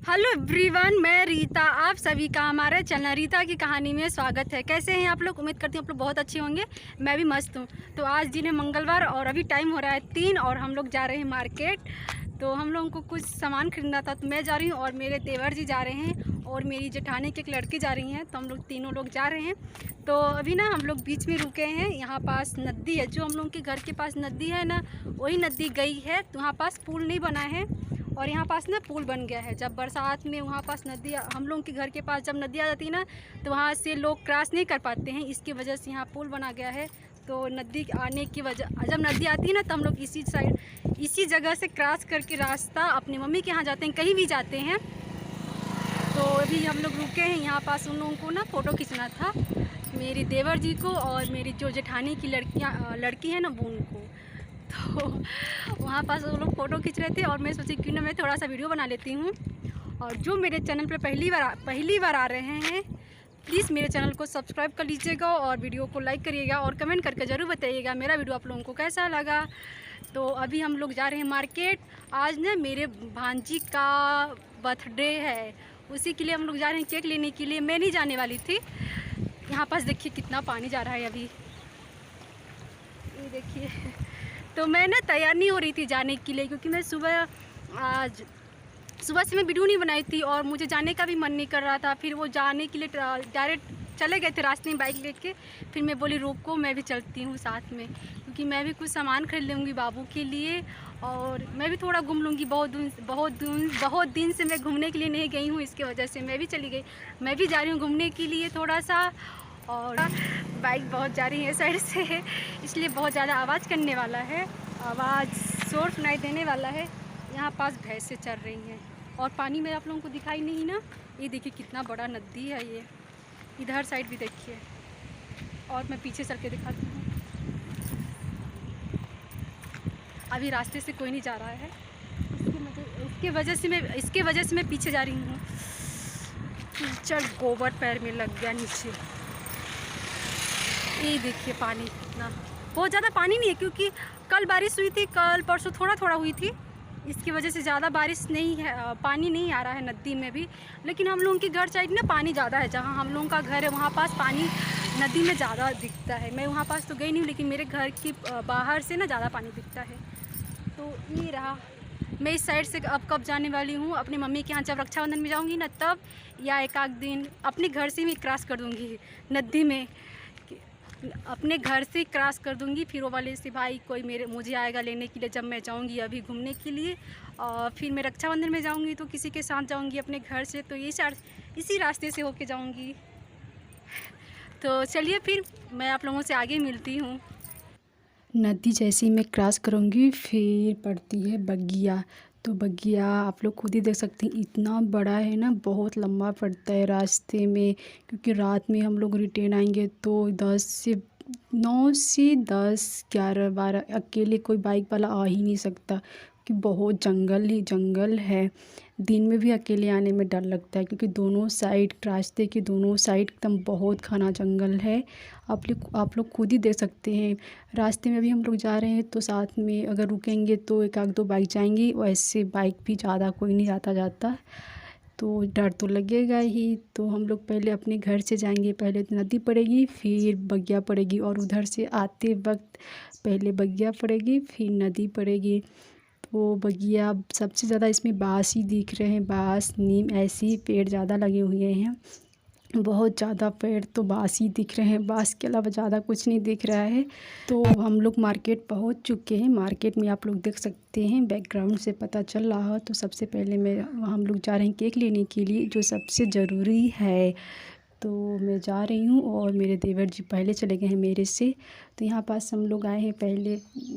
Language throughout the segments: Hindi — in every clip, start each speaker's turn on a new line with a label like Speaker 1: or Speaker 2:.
Speaker 1: हेलो एवरीवन, मैं रीता। आप सभी का हमारे चैनल रीता की कहानी में स्वागत है। कैसे हैं आप लोग? उम्मीद करती हूँ आप लोग बहुत अच्छे होंगे। मैं भी मस्त हूँ। तो आज दिन है मंगलवार और अभी टाइम हो रहा है 3 और हम लोग जा रहे हैं मार्केट। तो हम लोगों को कुछ सामान खरीदना था, तो मैं जा रही हूँ और मेरे देवर जी जा रहे हैं और मेरी जेठानी की एक लड़की जा रही हैं। तो हम लोग तीनों लोग जा रहे हैं। तो अभी ना हम लोग बीच में रुके हैं। यहाँ पास नदी है, जो हम लोगों के घर के पास नदी है ना, वही नदी गई है। तो वहाँ पास पुल नहीं बना है और यहाँ पास ना पुल बन गया है। जब बरसात में वहाँ पास नदी, हम लोगों के घर के पास जब नदी आ जाती है ना, तो वहाँ से लोग क्रॉस नहीं कर पाते हैं। इसकी वजह से यहाँ पुल बना गया है। तो नदी आने की वजह, जब नदी आती है ना, तो हम लोग इसी साइड, इसी जगह से क्रॉस करके रास्ता अपनी मम्मी के यहाँ जाते हैं, कहीं भी जाते हैं। तो अभी हम लोग रुके हैं यहाँ पास। उन लोगों को ना फ़ोटो खींचना था, मेरी देवर जी को और मेरी जो जेठानी की लड़की है ना, वो उनको। तो वहाँ पास वो लोग फ़ोटो खींच रहे थे और मैं सोची क्यों ना मैं थोड़ा सा वीडियो बना लेती हूँ। और जो मेरे चैनल पर पहली बार आ रहे हैं, प्लीज़ मेरे चैनल को सब्सक्राइब कर लीजिएगा और वीडियो को लाइक करिएगा और कमेंट करके ज़रूर बताइएगा मेरा वीडियो आप लोगों को कैसा लगा। तो अभी हम लोग जा रहे हैं मार्केट। आज ना मेरे भांजी का बर्थडे है, उसी के लिए हम लोग जा रहे हैं केक लेने के लिए। मैं नहीं जाने वाली थी। यहाँ पास देखिए कितना पानी जा रहा है अभी, ये देखिए। तो मैं ना तैयार नहीं हो रही थी जाने के लिए, क्योंकि मैं आज सुबह से मैं वीडियो नहीं बनाई थी और मुझे जाने का भी मन नहीं कर रहा था। फिर वो जाने के लिए डायरेक्ट चले गए थे रास्ते में बाइक लेके। फिर मैं बोली रुको, मैं भी चलती हूँ साथ में, क्योंकि मैं भी कुछ सामान खरीद लूँगी बाबू के लिए और मैं भी थोड़ा घूम लूँगी। बहुत दिन से मैं घूमने के लिए नहीं गई हूँ, इसके वजह से मैं भी चली गई। मैं भी जा रही हूँ घूमने के लिए थोड़ा सा। और बाइक बहुत जा रही है साइड से, इसलिए बहुत ज़्यादा आवाज़ करने वाला है, आवाज़ शोर सुनाई देने वाला है। यहाँ पास भैंसें चल रही हैं और पानी में आप लोगों को दिखाई नहीं ना। ये देखिए कितना बड़ा नदी है ये, इधर साइड भी देखिए। और मैं पीछे चल के दिखाती हूँ। अभी रास्ते से कोई नहीं जा रहा है, इसके वजह से मैं पीछे जा रही हूँ। कीचड़ गोबर पैर में लग गया नीचे। ये देखिए पानी कितना, बहुत ज़्यादा पानी नहीं है, क्योंकि कल बारिश हुई थी, कल परसों थोड़ा थोड़ा हुई थी। इसकी वजह से ज़्यादा बारिश नहीं है, पानी नहीं आ रहा है नदी में भी। लेकिन हम लोगों के घर साइड ना पानी ज़्यादा है, जहाँ हम लोगों का घर है वहाँ पास पानी नदी में ज़्यादा दिखता है। मैं वहाँ पास तो गई नहीं हूँ, लेकिन मेरे घर की बाहर से ना ज़्यादा पानी दिखता है। तो ये रहा। मैं इस साइड से अब कब जाने वाली हूँ अपनी मम्मी के यहाँ, जब रक्षाबंधन में जाऊँगी ना तब, या एक आध दिन अपने घर से ही क्रॉस कर दूँगी नदी में, अपने घर से क्रॉस कर दूंगी। फिर वो वाले से भाई कोई मुझे आएगा लेने के लिए, जब मैं जाऊंगी अभी घूमने के लिए। और फिर मैं रक्षाबंधन में जाऊंगी तो किसी के साथ जाऊंगी अपने घर से, तो इसी रास्ते से होके जाऊंगी। तो चलिए फिर मैं आप लोगों से आगे मिलती हूँ। नदी जैसे ही मैं क्रॉस करूँगी फिर पड़ती है बगिया। तो बगिया आप लोग खुद ही देख सकते हैं, इतना बड़ा है ना, बहुत लंबा पड़ता है रास्ते में। क्योंकि रात में हम लोग रिटर्न आएंगे तो 9 से 10 11 12 अकेले कोई बाइक वाला आ ही नहीं सकता, कि बहुत जंगल ही जंगल है। दिन में भी अकेले आने में डर लगता है, क्योंकि दोनों साइड, रास्ते के दोनों साइड एकदम बहुत घना जंगल है। आप लोग खुद ही देख सकते हैं। रास्ते में भी हम लोग जा रहे हैं तो साथ में अगर रुकेंगे तो एक आध दो बाइक जाएंगी, वैसे बाइक भी ज़्यादा कोई नहीं जाता, तो डर तो लगेगा ही। तो हम लोग पहले अपने घर से जाएंगे, पहले तो नदी पड़ेगी फिर बगिया पड़ेगी, और उधर से आते वक्त पहले बगिया पड़ेगी फिर नदी पड़ेगी। तो बगिया सबसे ज़्यादा इसमें बाँस ही दिख रहे हैं, बाँस नीम ऐसे ही पेड़ ज़्यादा लगे हुए हैं। बहुत ज़्यादा पेड़ तो बाँस ही दिख रहे हैं, बाँस के अलावा ज़्यादा कुछ नहीं दिख रहा है। तो हम लोग मार्केट पहुंच चुके हैं। मार्केट में आप लोग देख सकते हैं, बैकग्राउंड से पता चल रहा है। तो सबसे पहले हम लोग जा रहे हैं केक लेने के लिए, जो सबसे ज़रूरी है। तो मैं जा रही हूँ और मेरे देवर जी पहले चले गए हैं मेरे से। तो यहाँ पास हम लोग आए हैं, पहले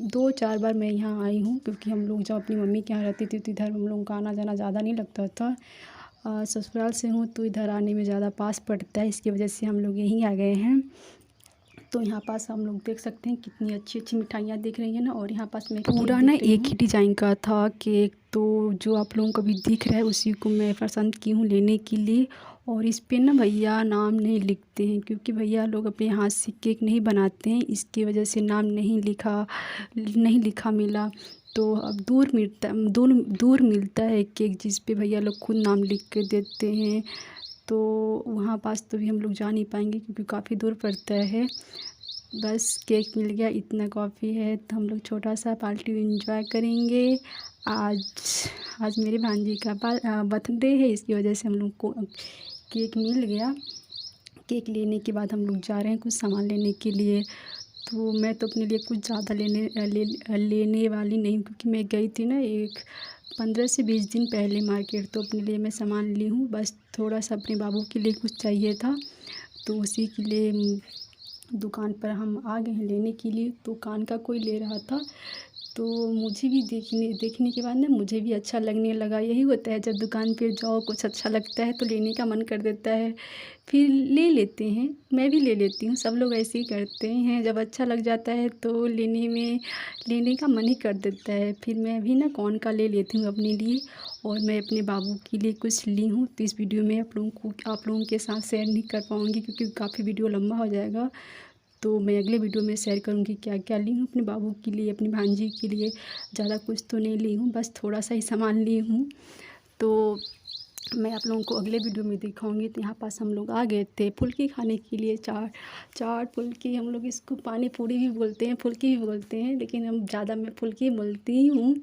Speaker 1: 2-4 बार मैं यहाँ आई हूँ, क्योंकि हम लोग जब अपनी मम्मी के यहाँ रहती थी तो इधर हम लोगों का आना जाना ज़्यादा नहीं लगता था। ससुराल से हूँ तो इधर आने में ज़्यादा पास पड़ता है, इसकी वजह से हम लोग यहीं आ गए हैं।
Speaker 2: तो यहाँ पास हम लोग देख सकते हैं कितनी अच्छी अच्छी मिठाइयाँ दिख रही हैं ना। और यहाँ पास में पूरा ना एक ही डिज़ाइन का था केक, तो जो आप लोगों को अभी दिख रहा है उसी को मैं पसंद की हूँ लेने के लिए। और इस पे ना भैया नाम नहीं लिखते हैं, क्योंकि भैया लोग अपने हाथ से केक नहीं बनाते हैं, इसकी वजह से नाम नहीं लिखा मिला। तो अब दूर मिलता है केक जिस पे भैया लोग खुद नाम लिख के देते हैं। तो वहाँ पास तो भी हम लोग जा नहीं पाएंगे क्योंकि काफ़ी दूर पड़ता है। बस केक मिल गया, इतना कॉफ़ी है, तो हम लोग छोटा सा पार्टी एंजॉय करेंगे। आज मेरे भांजी का बर्थडे है, इसकी वजह से हम लोग को केक मिल गया। केक लेने के बाद हम लोग जा रहे हैं कुछ सामान लेने के लिए। तो मैं तो अपने लिए कुछ ज़्यादा लेने वाली नहीं, क्योंकि मैं गई थी ना 15 से 20 दिन पहले मार्केट, तो अपने लिए मैं सामान ली हूँ। बस थोड़ा सा अपने बाबू के लिए कुछ चाहिए था, तो उसी के लिए दुकान पर हम आ गए हैं लेने के लिए। तो कान का कोई ले रहा था, तो मुझे भी देखने के बाद ना मुझे भी अच्छा लगने लगा। यही होता है, जब दुकान पे जाओ कुछ अच्छा लगता है तो लेने का मन कर देता है, फिर ले लेते हैं। मैं भी ले लेती हूँ, सब लोग ऐसे ही करते हैं, जब अच्छा लग जाता है तो लेने का मन ही कर देता है। फिर मैं भी ना कौन का ले लेती हूँ अपने लिए, और मैं अपने बाबू के लिए कुछ ली हूँ। तो इस वीडियो में आप लोगों के साथ शेयर नहीं कर पाऊँगी, क्योंकि काफ़ी वीडियो लंबा हो जाएगा। तो मैं अगले वीडियो में शेयर करूँगी क्या क्या ली हूँ अपने बाबू के लिए, अपनी भांजी के लिए। ज़्यादा कुछ तो नहीं ली हूँ, बस थोड़ा सा ही सामान ली हूँ। तो मैं आप लोगों को अगले वीडियो में दिखाऊंगी। तो यहाँ पास हम लोग आ गए थे फुल्की खाने के लिए। चाट फुल्की, हम लोग इसको पानी पूरी भी बोलते हैं, फुल्की भी बोलते हैं, लेकिन मैं फुल्की बोलती हूँ।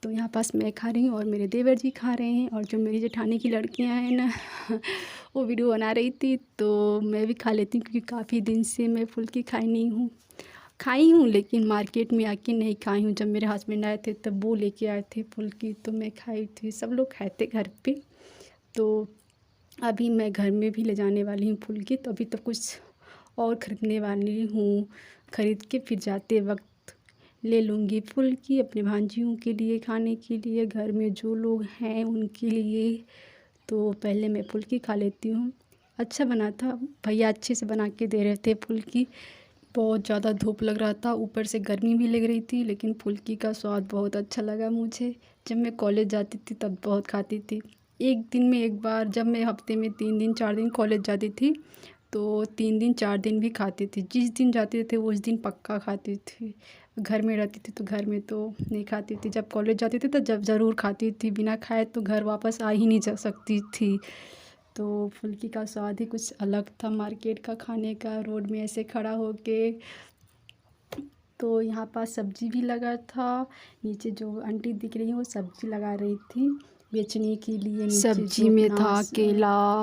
Speaker 2: तो यहाँ पास मैं खा रही हूँ और मेरे देवर जी खा रहे हैं, और जो मेरी जेठानी की लड़कियाँ हैं ना वो वीडियो बना रही थी, तो मैं भी खा लेती हूँ, क्योंकि काफ़ी दिन से मैं फुल्की खाई हूँ, लेकिन मार्केट में आके नहीं खाई हूँ। जब मेरे हस्बैंड आए थे तब वो लेके आए थे फुल्की, तो मैं खाई थी, सब लोग खाए थे घर पे। तो अभी मैं घर में भी ले जाने वाली हूँ फुल्की, तो अभी तो कुछ और ख़रीदने वाली हूँ, ख़रीद के फिर जाते वक्त ले लूँगी फुल्की अपने भांजियों के लिए खाने के लिए, घर में जो लोग हैं उनके लिए। तो पहले मैं फुल्की खा लेती हूँ। अच्छा बना था, भैया अच्छे से बना के दे रहे थे फुल्की। बहुत ज़्यादा धूप लग रहा था, ऊपर से गर्मी भी लग रही थी, लेकिन फुल्की का स्वाद बहुत अच्छा लगा मुझे। जब मैं कॉलेज जाती थी तब बहुत खाती थी, एक दिन में एक बार। जब मैं हफ्ते में 3 दिन 4 दिन कॉलेज जाती थी तो 3 दिन 4 दिन भी खाती थी। जिस दिन जाते थे उस दिन पक्का खाती थी। घर में रहती थी तो घर में तो नहीं खाती थी, जब कॉलेज जाती थी तो जब ज़रूर खाती थी, बिना खाए तो घर वापस आ ही नहीं जा सकती थी। तो फुल्की का स्वाद ही कुछ अलग था मार्केट का खाने का, रोड में ऐसे खड़ा होके। तो यहाँ पास सब्जी भी लगा था, नीचे जो आंटी दिख रही हैं वो सब्जी लगा रही थी बेचने के लिए। सब्जी में था केला,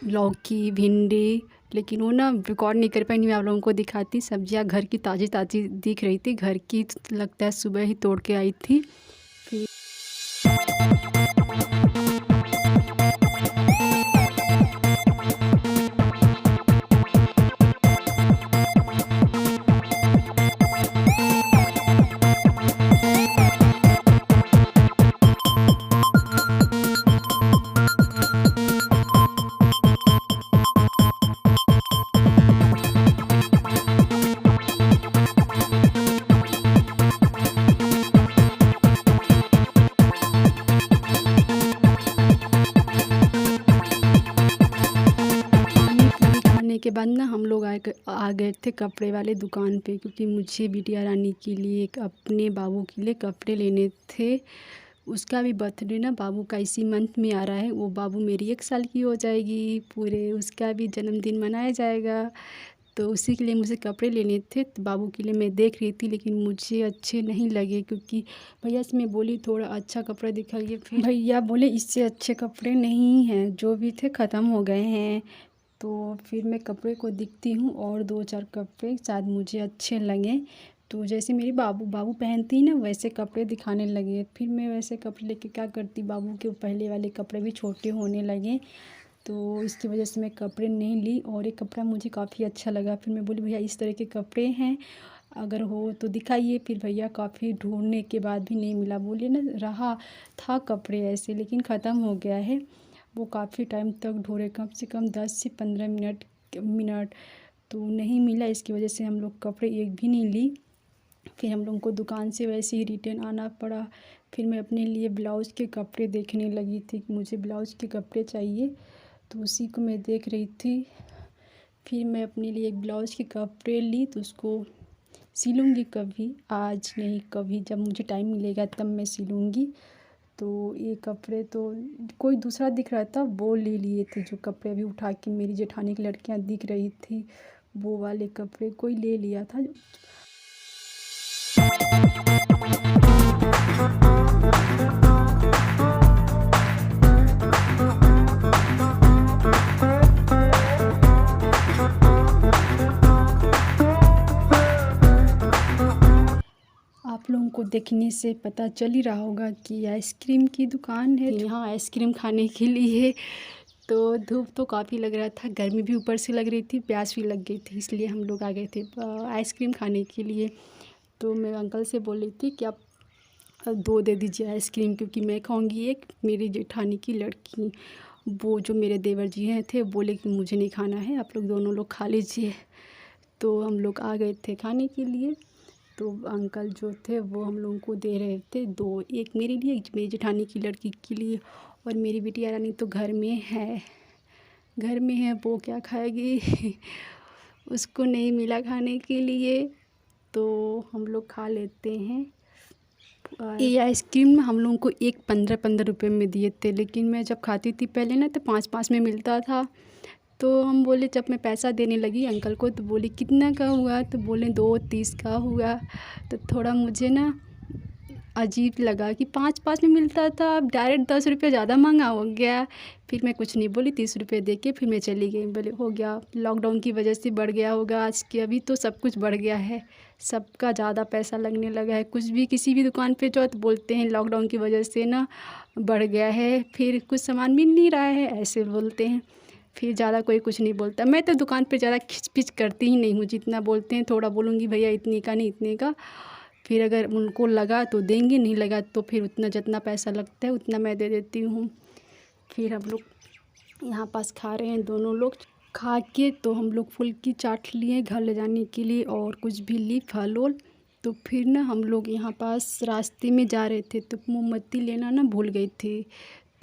Speaker 2: लौकी, भिंडी, लेकिन वो ना रिकॉर्ड नहीं कर पाई, नहीं मैं आप लोगों को दिखाती। सब्जियाँ घर की ताज़ी ताज़ी दिख रही थी, घर की लगता है सुबह ही तोड़ के आई थी। फिर के बाद ना हम लोग आ गए थे कपड़े वाले दुकान पे, क्योंकि मुझे बिटिया रानी के लिए अपने बाबू के लिए कपड़े लेने थे। उसका भी बर्थडे ना बाबू का इसी मंथ में आ रहा है, वो बाबू मेरी 1 साल की हो जाएगी पूरे, उसका भी जन्मदिन मनाया जाएगा। तो उसी के लिए मुझे कपड़े लेने थे, तो बाबू के लिए मैं देख रही थी, लेकिन मुझे अच्छे नहीं लगे, क्योंकि भैया से मैं बोली थोड़ा अच्छा कपड़ा दिखाइए। फिर भैया बोले इससे अच्छे कपड़े नहीं हैं, जो भी थे ख़त्म हो गए हैं। तो फिर मैं कपड़े को दिखती हूँ और 2-4 कपड़े शायद मुझे अच्छे लगे, तो जैसे मेरी बाबू पहनती ना वैसे कपड़े दिखाने लगे। फिर मैं वैसे कपड़े लेके क्या करती, बाबू के पहले वाले कपड़े भी छोटे होने लगे, तो इसकी वजह से मैं कपड़े नहीं ली। और एक कपड़ा मुझे काफ़ी अच्छा लगा, फिर मैं बोली भैया इस तरह के कपड़े हैं, अगर हो तो दिखाइए। फिर भैया काफ़ी ढूंढने के बाद भी नहीं मिला, बोले ना रहा था कपड़े ऐसे, लेकिन ख़त्म हो गया है। वो काफ़ी टाइम तक ढूंढे, कम से कम 10 से 15 मिनट तो नहीं मिला, इसकी वजह से हम लोग कपड़े एक भी नहीं ली। फिर हम लोगों को दुकान से वैसे ही रिटर्न आना पड़ा। फिर मैं अपने लिए ब्लाउज़ के कपड़े देखने लगी थी कि मुझे ब्लाउज़ के कपड़े चाहिए, तो उसी को मैं देख रही थी। फिर मैं अपने लिए एक ब्लाउज़ के कपड़े ली, तो उसको सिलूँगी कभी, आज नहीं कभी जब मुझे टाइम मिलेगा तब मैं सिलूँगी। तो ये कपड़े तो कोई दूसरा दिख रहा था, वो ले लिए थे। जो कपड़े अभी उठा के मेरी जेठानी की लड़कियां दिख रही थी, वो वाले कपड़े कोई ले लिया था। आप लोगों को देखने से पता चल ही रहा होगा कि आइसक्रीम की दुकान है। यहाँ आइसक्रीम खाने के लिए तो धूप तो काफ़ी लग रहा था, गर्मी भी ऊपर से लग रही थी, प्यास भी लग गई थी, इसलिए हम लोग आ गए थे आइसक्रीम खाने के लिए। तो मैं अंकल से बोल रही थी कि आप 2 दे दीजिए आइसक्रीम, क्योंकि मैं खाऊंगी एक, मेरी जेठानी की लड़की, वो जो मेरे देवर जी हैं थे, बोले कि मुझे नहीं खाना है, आप लोग दोनों लोग खा लीजिए। तो हम लोग आ गए थे खाने के लिए। तो अंकल जो थे वो हम लोगों को दे रहे थे 2, एक मेरे लिए, एक मेरी जेठानी की लड़की के लिए। और मेरी बिटिया रानी तो घर में है, वो क्या खाएगी उसको नहीं मिला खाने के लिए, तो हम लोग खा लेते हैं। ये आइसक्रीम हम लोगों को एक 15-15 रुपए में दिए थे, लेकिन मैं जब खाती थी पहले ना तो 5-5 में मिलता था। तो हम बोले, जब मैं पैसा देने लगी अंकल को, तो बोले कितना का हुआ, तो बोले 2.30 का हुआ। तो थोड़ा मुझे ना अजीब लगा कि 5-5 में मिलता था, अब डायरेक्ट 10 रुपये ज़्यादा महंगा हो गया। फिर मैं कुछ नहीं बोली, 30 रुपये दे के फिर मैं चली गई। बोले हो गया, लॉकडाउन की वजह से बढ़ गया होगा आज के, अभी तो सब कुछ बढ़ गया है, सबका ज़्यादा पैसा लगने लगा है। कुछ भी किसी भी दुकान पे जाओ तो बोलते हैं लॉकडाउन की वजह से ना बढ़ गया है, फिर कुछ सामान मिल नहीं रहा है, ऐसे बोलते हैं। फिर ज़्यादा कोई कुछ नहीं बोलता। मैं तो दुकान पे ज़्यादा खिचपिच करती ही नहीं हूँ, जितना बोलते हैं थोड़ा बोलूँगी, भैया इतने का नहीं इतने का। फिर अगर उनको लगा तो देंगे, नहीं लगा तो फिर उतना जितना पैसा लगता है उतना मैं दे देती हूँ। फिर हम लोग यहाँ पास खा रहे हैं दोनों लोग। खा के तो हम लोग फुल्की चाट लिए घर ले जाने के लिए, और कुछ भी ली फल वल। तो फिर ना हम लोग यहाँ पास रास्ते में जा रहे थे, तो मोमबत्ती लेना ना भूल गई थी।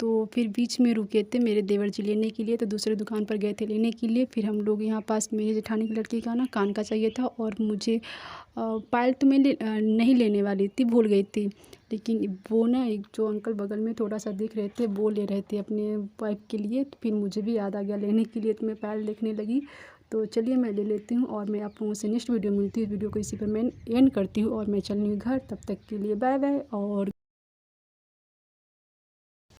Speaker 2: तो फिर बीच में रुके थे मेरे देवर जी लेने के लिए, तो दूसरे दुकान पर गए थे लेने के लिए। फिर हम लोग यहाँ पास मेरी जेठानी की लड़की का ना कान का चाहिए था, और मुझे पायल तो मैं नहीं लेने वाली थी, भूल गई थी। लेकिन वो ना एक जो अंकल बगल में थोड़ा सा दिख रहे थे, वो ले रहे थे अपने वाइफ के लिए। तो फिर मुझे भी याद आ गया लेने के लिए, तो मैं पायल देखने लगी। तो चलिए मैं ले लेती हूँ, और मैं आप लोगों से नेक्स्ट वीडियो मिलती हूँ। वीडियो को इसी पर मैं एंड करती हूँ, और मैं चल रही हूँ घर। तब तक के लिए बाय बाय। और